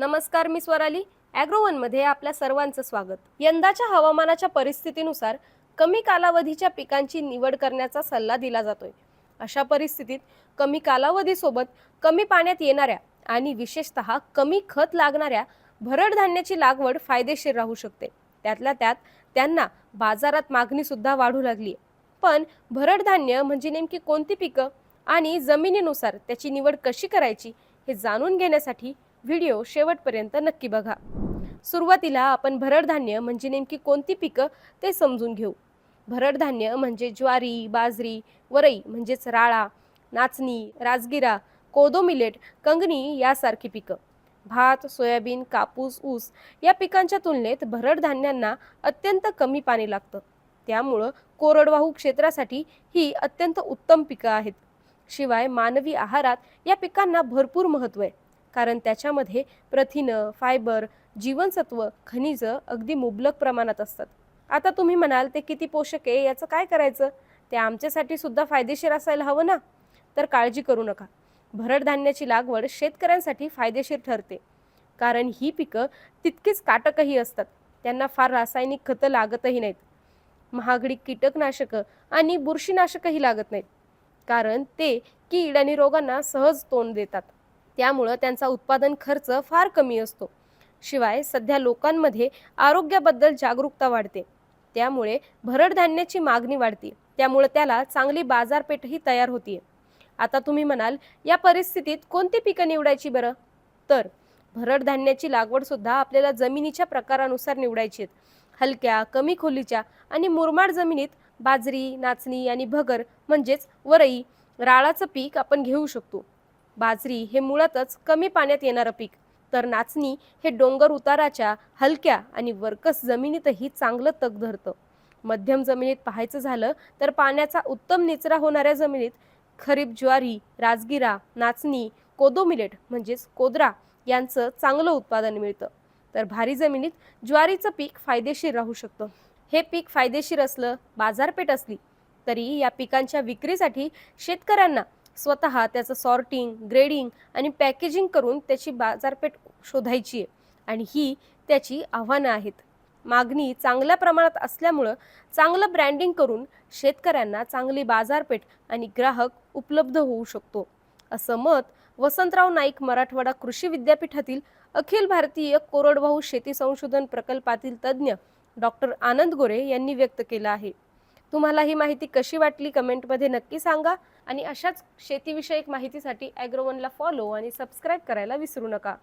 नमस्कार, मी स्वराली. ॲग्रोवनमध्ये आपल्या सर्वांचं स्वागत. यंदाच्या हवामानाच्या परिस्थितीनुसार कमी कालावधीच्या पिकांची निवड करण्याचा सल्ला दिला जातोय. अशा परिस्थितीत कमी कालावधीसोबत कमी पाण्यात येणाऱ्या आणि विशेषतः कमी खत लागणाऱ्या भरड धान्याची लागवड फायदेशीर राहू शकते. त्यातल्या त्यात त्यांना बाजारात मागणी सुद्धा वाढू लागली. पण भरड धान्य म्हणजे नेमकी कोणती पिकं आणि जमिनीनुसार त्याची निवड कशी करायची हे जाणून घेण्यासाठी व्हिडिओ शेवटपर्यंत नक्की बघा. सुरुवातीला आपण भरड धान्य म्हणजे नेमकी कोणती पिकं ते समजून घेऊ. भरड धान्य म्हणजे ज्वारी, बाजरी, वरई म्हणजेच राळा, नाचणी, राजगिरा, कोदो मिलेट, कंगणी यासारखी पिकं. भात, सोयाबीन, कापूस, ऊस या पिकांच्या तुलनेत भरड धान्यांना अत्यंत कमी पाणी लागतं. त्यामुळं कोरडवाहू क्षेत्रासाठी ही अत्यंत उत्तम पिकं आहेत. शिवाय मानवी आहारात या पिकांना भरपूर महत्त्व आहे, कारण त्याच्यामध्ये प्रथिनं, फायबर, जीवनसत्व, खनिज अगदी मुबलक प्रमाणात असतात. आता तुम्ही म्हणाल ते किती पोषक आहे याचं काय करायचं? ते आमच्यासाठी सुद्धा फायदेशीर असायला हवं ना? तर काळजी करू नका. भरड धान्याची लागवड शेतकऱ्यांसाठी फायदेशीर ठरते, कारण ही पिकं तितकीच काटकही असतात. त्यांना फार रासायनिक खतं लागतही नाहीत. महागडी कीटकनाशकं आणि बुरशीनाशकही लागत नाहीत, कारण ते कीड आणि रोगांना सहज तोंड देतात. त्यामुळं त्यांचा उत्पादन खर्च फार कमी असतो. शिवाय सध्या लोकांमध्ये आरोग्याबद्दल जागरूकता वाढते, त्यामुळे भरड धान्याची मागणी वाढते. त्यामुळे त्याला चांगली बाजारपेठही तयार होतीये. आता तुम्ही म्हणाल, या परिस्थितीत कोणती पिकं निवडायची बरं? तर भरड धान्याची लागवड सुद्धा आपल्याला जमिनीच्या प्रकारानुसार निवडायची आहे. हलक्या, कमी खोलीच्या आणि मुरमाड जमिनीत बाजरी, नाचणी आणि भगर म्हणजेच वरई, राळाचं पीक आपण घेऊ शकतो. बाजरी हे मुळातच कमी पाण्यात येणारं पीक, तर नाचणी हे डोंगर उताराच्या हलक्या आणि वरकस जमिनीतही चांगलं तग धरतं. मध्यम जमिनीत पाहायचं झालं तर पाण्याचा उत्तम निचरा होणाऱ्या जमिनीत खरीप ज्वारी, राजगिरा, नाचणी, कोदो मिलेट म्हणजेच कोदरा यांचं चांगलं उत्पादन मिळतं. तर भारी जमिनीत ज्वारीचं पीक फायदेशीर राहू शकतं. हे पीक फायदेशीर असलं, बाजारपेठ असली तरी या पिकांच्या विक्रीसाठी शेतकऱ्यांना स्वतः त्याचं सॉर्टिंग, ग्रेडिंग आणि पॅकेजिंग करून त्याची बाजारपेठ शोधायची आहे, आणि ही त्याची आव्हानं आहेत. मागणी चांगल्या प्रमाणात असल्यामुळं चांगलं ब्रँडिंग करून शेतकऱ्यांना चांगली बाजारपेठ आणि ग्राहक उपलब्ध होऊ शकतो, असं मत वसंतराव नाईक मराठवाडा कृषी विद्यापीठातील अखिल भारतीय कोरडवाहू शेती संशोधन प्रकल्पातील तज्ज्ञ डॉक्टर आनंद गोरे यांनी व्यक्त केलं आहे. तुम्हाला ही माहिती कशी वाटली कमेंटमध्ये नक्की सांगा, आणि अशाच शेतीविषयक माहितीसाठी ॲग्रोवनला फॉलो आणि सबस्क्राईब करायला विसरू नका.